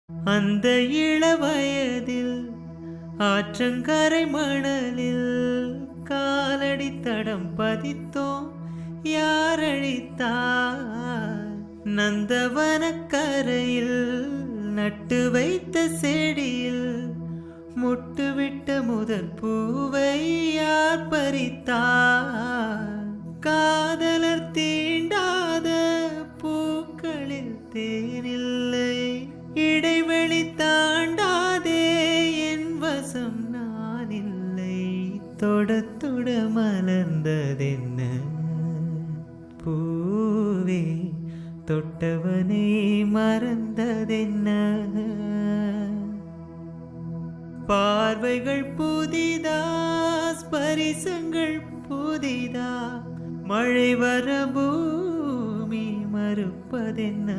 அந்த இளவயதில் ஆற்றங்கரை மணலில் காலடி தடம் பதித்தோம். யாரழித்தார்? நந்தவனக்கரையில் நட்டு வைத்த செடியில் முட்டுவிட்ட முதற் பூவை யார் பறித்தார்? காதலர் தீண்டாத பூக்களில் தேனில்லை, இடைவெளி தாண்டாதே என் வசம் நான் இல்லை. தொட தொட மலர்ந்ததென்ன பூவே, தொட்டவனை மறந்ததென்ன? பார்வைகள் புதிதா, ஸ்பரிசங்கள் புதிதா, மழை வர பூமி மறுப்பதென்ன?